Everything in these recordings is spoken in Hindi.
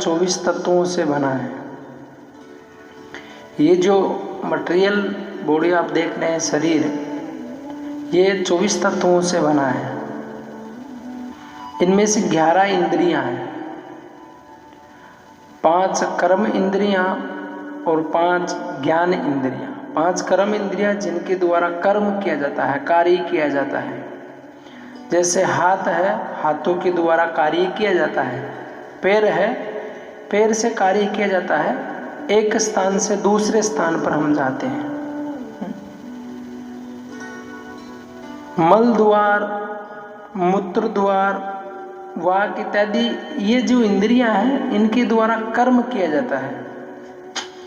24 तत्वों से बना है। ये जो मटेरियल बॉडी आप देख रहे हैं, शरीर, ये 24 तत्वों से बना है। इनमें से 11 इंद्रियां हैं, 5 कर्म इंद्रियां और 5 ज्ञान इंद्रियां। 5 कर्म इंद्रियां जिनके द्वारा कर्म किया जाता है, कार्य किया जाता है। जैसे हाथ है, हाथों के द्वारा कार्य किया जाता है। पैर है, पैर से कार्य किया जाता है। एक स्थान से दूसरे स्थान पर हम जाते हैं। मल द्वार, मूत्र द्वार, वाक इत्यादि ये जो इंद्रियां हैं, इनके द्वारा कर्म किया जाता है।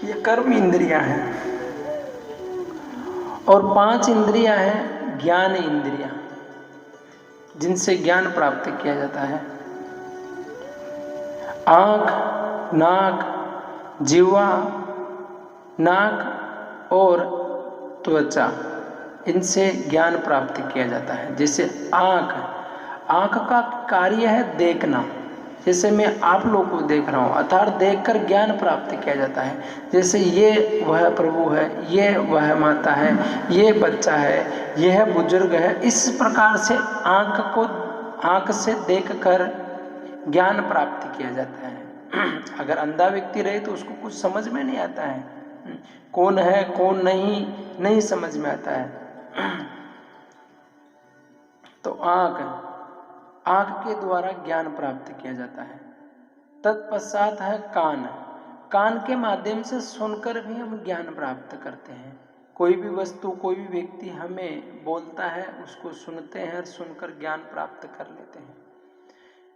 ये कर्म इंद्रियां हैं। और 5 इंद्रियां हैं ज्ञान इंद्रियां, जिनसे ज्ञान प्राप्त किया जाता है। आँख, नाक, जीवा, नाक और त्वचा, इनसे ज्ञान प्राप्त किया जाता है। जैसे आँख, आँख का कार्य है देखना। जैसे मैं आप लोग को देख रहा हूँ, अर्थात देखकर ज्ञान प्राप्त किया जाता है। जैसे ये वह प्रभु है, ये वह माता है, ये बच्चा है, यह बुजुर्ग है। इस प्रकार से आँख से देखकर ज्ञान प्राप्त किया जाता है। अगर अंधा व्यक्ति रहे तो उसको कुछ समझ में नहीं आता है, कौन है कौन नहीं समझ में आता है। तो आँख के द्वारा ज्ञान प्राप्त किया जाता है। तत्पश्चात है कान, कान के माध्यम से सुनकर भी हम ज्ञान प्राप्त करते हैं। कोई भी वस्तु, कोई भी व्यक्ति हमें बोलता है, उसको सुनते हैं और सुनकर ज्ञान प्राप्त कर लेते हैं।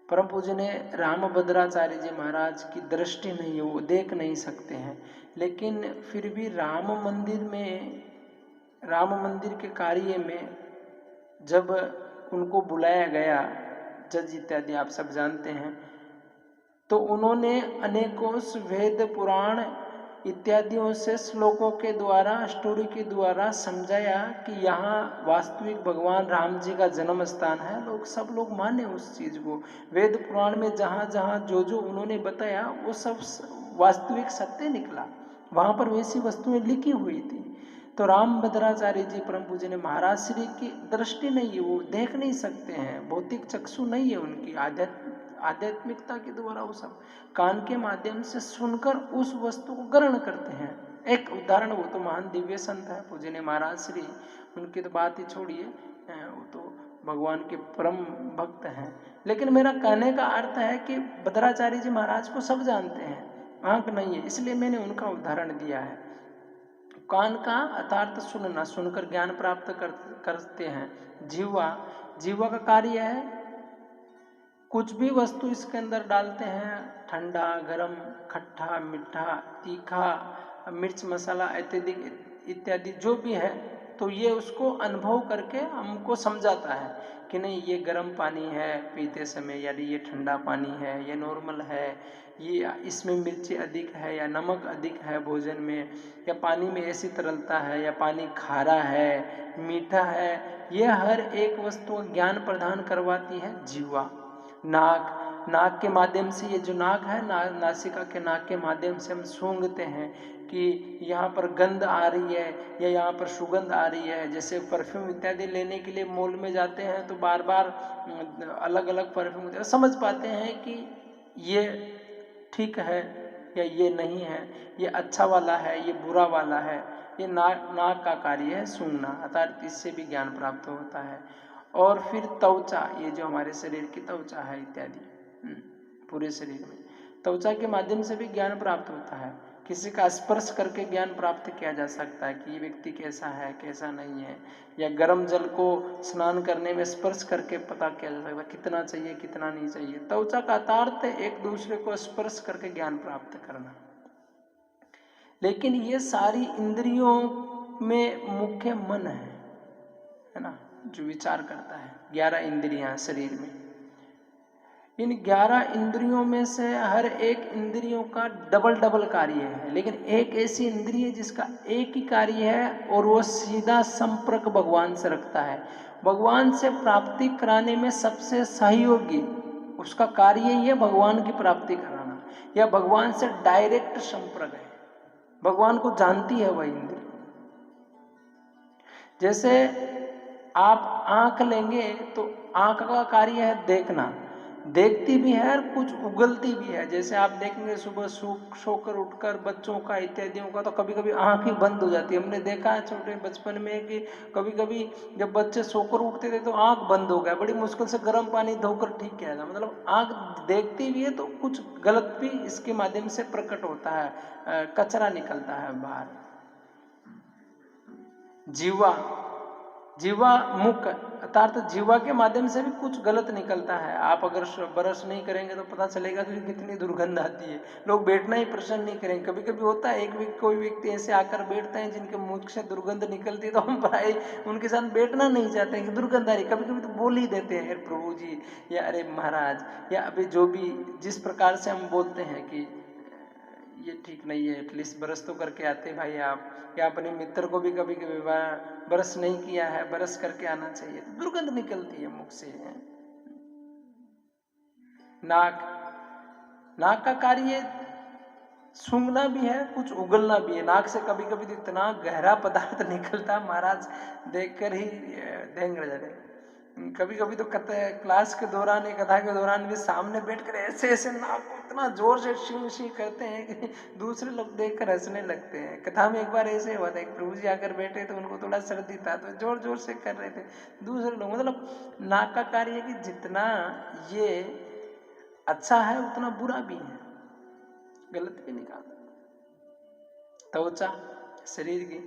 परम पूज्य ने रामभद्राचार्य जी महाराज की दृष्टि नहीं है, वो देख नहीं सकते हैं, लेकिन फिर भी राम मंदिर के कार्य में जब उनको बुलाया गया, जज इत्यादि आप सब जानते हैं, तो उन्होंने अनेकों वेद पुराण इत्यादियों से श्लोकों के द्वारा, स्टोरी के द्वारा समझाया कि यहाँ वास्तविक भगवान राम जी का जन्म स्थान है। सब लोग माने उस चीज को। वेद पुराण में जहाँ जहाँ जो उन्होंने बताया वो सब वास्तविक सत्य निकला, वहाँ पर वैसी वस्तुएं लिखी हुई थी। तो रामभद्राचार्य जी परम पूज्य ने महाराज श्री की दृष्टि नहीं है, वो देख नहीं सकते हैं, भौतिक चक्षु नहीं है उनकी, आध्यात्मिकता के द्वारा वो सब कान के माध्यम से सुनकर उस वस्तु को ग्रहण करते हैं। एक उदाहरण, वो तो महान दिव्य संत है पूज्य ने महाराज श्री, उनकी तो बात ही छोड़िए, वो तो भगवान के परम भक्त हैं। लेकिन मेरा कहने का अर्थ है कि भद्राचार्य जी महाराज को सब जानते हैं, आंख नहीं है, इसलिए मैंने उनका उदाहरण दिया है। कान का अर्थात सुनना, सुनकर ज्ञान प्राप्त करते हैं। जीवा का कार्य है कुछ भी वस्तु इसके अंदर डालते हैं, ठंडा, गरम, खट्टा, मीठा, तीखा, मिर्च मसाला इत्यादि जो भी है, तो ये उसको अनुभव करके हमको समझाता है कि नहीं ये गर्म पानी है पीते समय, यानी ये ठंडा पानी है, ये नॉर्मल है, ये इसमें मिर्ची अधिक है या नमक अधिक है भोजन में, या पानी में ऐसी तरलता है, या पानी खारा है, मीठा है। ये हर एक वस्तु का ज्ञान प्रदान करवाती है जीवा। नाक के माध्यम से, ये जो नाक है, नासिका के नाक के माध्यम से हम सूंघते हैं कि यहाँ पर गंध आ रही है या यहाँ पर सुगंध आ रही है। जैसे परफ्यूम इत्यादि लेने के लिए मॉल में जाते हैं तो बार बार अलग अलग परफ्यूम समझ पाते हैं कि ये ठीक है या ये नहीं है, ये अच्छा वाला है, ये बुरा वाला है। ये नाक का कार्य है सूंघना, अर्थात इससे भी ज्ञान प्राप्त होता है। और फिर त्वचा, ये जो हमारे शरीर की त्वचा है इत्यादि, पूरे शरीर में त्वचा के माध्यम से भी ज्ञान प्राप्त होता है। किसी का स्पर्श करके ज्ञान प्राप्त किया जा सकता है कि ये व्यक्ति कैसा है कैसा नहीं है, या गर्म जल को स्नान करने में स्पर्श करके पता किया जा सकता है कितना चाहिए कितना नहीं चाहिए। त्वचा का अर्थ एक दूसरे को स्पर्श करके ज्ञान प्राप्त करना। लेकिन ये सारी इंद्रियों में मुख्य मन है ना, जो विचार करता है। 11 इंद्रियां शरीर में, इन 11 इंद्रियों में से हर एक इंद्रियों का डबल कार्य है, लेकिन एक ऐसी इंद्रिय जिसका एक ही कार्य है और वो सीधा संपर्क भगवान से रखता है। भगवान से प्राप्ति कराने में सबसे सहयोगी उसका कार्य ही है भगवान की प्राप्ति कराना। या भगवान से डायरेक्ट संपर्क है, भगवान को जानती है वह इंद्रिय। जैसे आप आंख लेंगे तो आंख का कार्य है देखना, देखती भी है और कुछ उगलती भी है। जैसे आप देखेंगे सुबह सोकर उठकर बच्चों का इत्यादियों का तो कभी कभी आंख ही बंद हो जाती है। हमने देखा है छोटे बचपन में कि कभी कभी जब बच्चे सोकर उठते थे तो आंख बंद हो गया, बड़ी मुश्किल से गर्म पानी धोकर ठीक किया था। मतलब आंख देखती भी है तो कुछ गलत भी इसके माध्यम से प्रकट होता है, कचरा निकलता है बाहर। जीवा मुख अर्थात जीवा के माध्यम से भी कुछ गलत निकलता है। आप अगर ब्रश नहीं करेंगे तो पता चलेगा कि कितनी दुर्गंध आती है, लोग बैठना ही पसंद नहीं करेंगे। कभी कभी होता है कोई व्यक्ति ऐसे आकर बैठते हैं जिनके मुख से दुर्गंध निकलती है तो हम प्राय उनके साथ बैठना नहीं चाहते हैं कि दुर्गंध आ रही। कभी कभी तो बोल ही देते हैं प्रभु जी या अरे महाराज, या अभी जो भी जिस प्रकार से हम बोलते हैं कि ये ठीक नहीं है, एटलीस्ट ब्रश तो करके आते भाई आप, या अपने मित्र को भी कभी कभी ब्रश नहीं किया है, ब्रश करके आना चाहिए, तो दुर्गंध निकलती है मुख से। नाक का कार्य सूंघना भी है, कुछ उगलना भी है। नाक से कभी कभी तो इतना गहरा पदार्थ निकलता महाराज देखकर ही देंग जाते। कभी कभी तो क्लास के दौरान या कथा के दौरान भी सामने बैठकर ऐसे ऐसे नाक को इतना जोर से शी शी करते हैं कि दूसरे लोग देखकर हंसने लगते हैं। कथा में एक बार ऐसे हुआ था, एक प्रभु जी आकर बैठे तो उनको थोड़ा सर्दी था तो जोर जोर से कर रहे थे दूसरे लोग। मतलब नाक का कार्य है कि जितना ये अच्छा है उतना बुरा भी है, गलत भी निकालता। त्वचा शरीर की,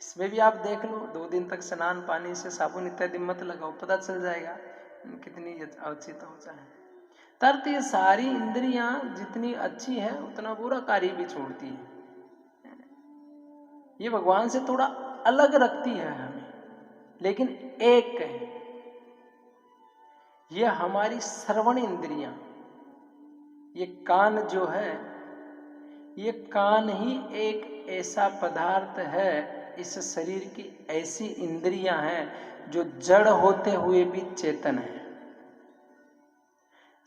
इसमें भी आप देख लो 2 दिन तक स्नान पानी से साबुन इत्यादि मत लगाओ, पता चल जाएगा कितनी अच्छी त्वचा है। तर्थ ये सारी इंद्रियां जितनी अच्छी है उतना बुरा कार्य भी छोड़ती है। ये भगवान से थोड़ा अलग रखती है हमें, लेकिन एक है ये हमारी श्रवण इंद्रियां। ये कान जो है, ये कान ही एक ऐसा पदार्थ है, इस शरीर की ऐसी इंद्रियां हैं जो जड़ होते हुए भी चेतन है,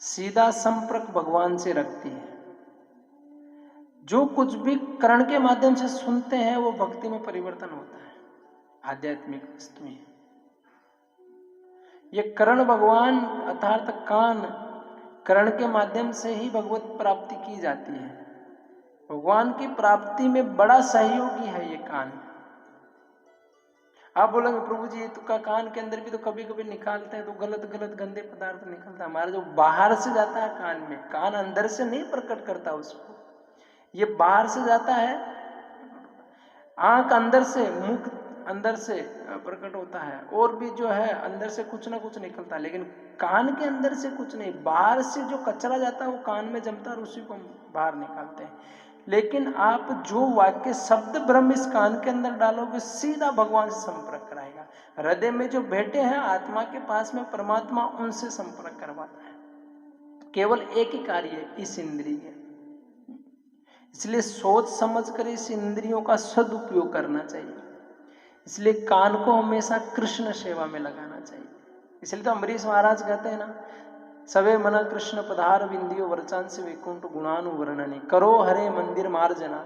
सीधा संपर्क भगवान से रखती है। जो कुछ भी कर्ण के माध्यम से सुनते हैं वो भक्ति में परिवर्तन होता है, आध्यात्मिक वस्तु में। ये कर्ण भगवान अर्थात कान, कर्ण के माध्यम से ही भगवत प्राप्ति की जाती है। भगवान की प्राप्ति में बड़ा सहयोगी है ये कान। आप बोलेंगे प्रभु जी तो कान के अंदर भी तो कभी कभी निकालते हैं तो गलत गलत गंदे पदार्थ निकलता है। हमारा जो बाहर से जाता है कान में, कान अंदर से नहीं प्रकट करता उसको, ये बाहर से जाता है। आंख अंदर से, मुख अंदर से प्रकट होता है, और भी जो है अंदर से कुछ ना कुछ निकलता है, लेकिन कान के अंदर से कुछ नहीं। बाहर से जो कचरा जाता है वो कान में जमता है और उसी को हम बाहर निकालते हैं। लेकिन आप जो वाक्य शब्द ब्रह्म इस कान के अंदर डालोगे सीधा भगवान से संपर्क कराएगा। हृदय में जो बैठे हैं आत्मा के पास में परमात्मा, उनसे संपर्क करवाता है। केवल एक ही कार्य है इस इंद्रिय के, इसलिए सोच समझ कर इस इंद्रियों का सदुपयोग करना चाहिए। इसलिए कान को हमेशा कृष्ण सेवा में लगाना चाहिए। इसलिए तो अम्बरीश महाराज कहते हैं ना, सवे मना कृष्ण पधार विंदियो वर्चांस वैकुंठ गुणानु वर्णने करो हरे मंदिर मार्जना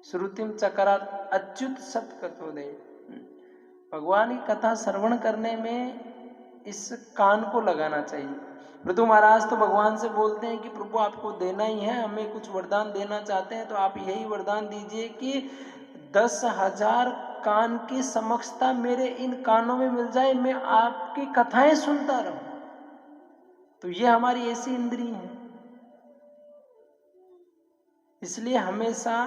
श्रुतिम चकरात अच्युत सत कथोदय। भगवान की कथा श्रवण करने में इस कान को लगाना चाहिए। पृथु महाराज तो भगवान से बोलते हैं कि प्रभु आपको देना ही है, हमें कुछ वरदान देना चाहते हैं तो आप यही वरदान दीजिए कि 10,000 कान की समक्षता मेरे इन कानों में मिल जाए, मैं आपकी कथाएं सुनता रहूं। तो ये हमारी ऐसी इंद्रिय है। इसलिए हमेशा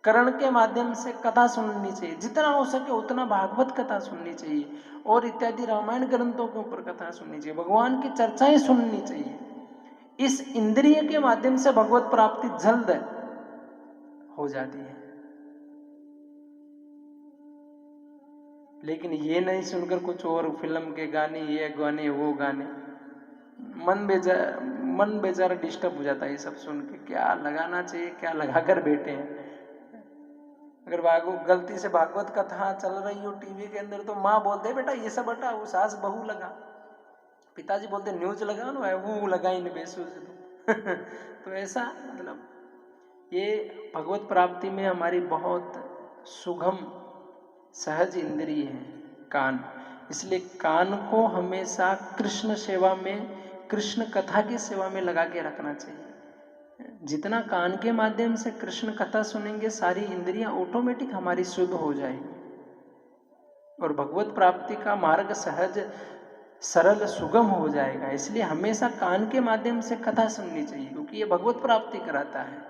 कर्ण के माध्यम से कथा सुननी चाहिए, जितना हो सके उतना भागवत कथा सुननी चाहिए और इत्यादि रामायण ग्रंथों के ऊपर कथा सुननी चाहिए, भगवान की चर्चाएं सुननी चाहिए। इस इंद्रिय के माध्यम से भगवत प्राप्ति जल्द हो जाती है। लेकिन ये नहीं सुनकर कुछ और फिल्म के गाने, ये गाने वो गाने, मन बेचारा डिस्टर्ब हो जाता है ये सब सुन के। क्या लगाना चाहिए, क्या लगाकर बैठे हैं। अगर गलती से भागवत कथा चल रही हो टीवी के अंदर तो माँ बोलते बेटा ये सब हटा, वो सास बहू लगा, पिताजी बोलते न्यूज लगाओ ना, वो लगाई नहीं बेसूज तो ऐसा मतलब ये भगवत प्राप्ति में हमारी बहुत सुगम सहज इंद्रिय है कान। इसलिए कान को हमेशा कृष्ण सेवा में, कृष्ण कथा की सेवा में लगा के रखना चाहिए। जितना कान के माध्यम से कृष्ण कथा सुनेंगे, सारी इंद्रियां ऑटोमेटिक हमारी शुद्ध हो जाएगी और भगवत प्राप्ति का मार्ग सहज सरल सुगम हो जाएगा। इसलिए हमेशा कान के माध्यम से कथा सुननी चाहिए, क्योंकि ये भगवत प्राप्ति कराता है।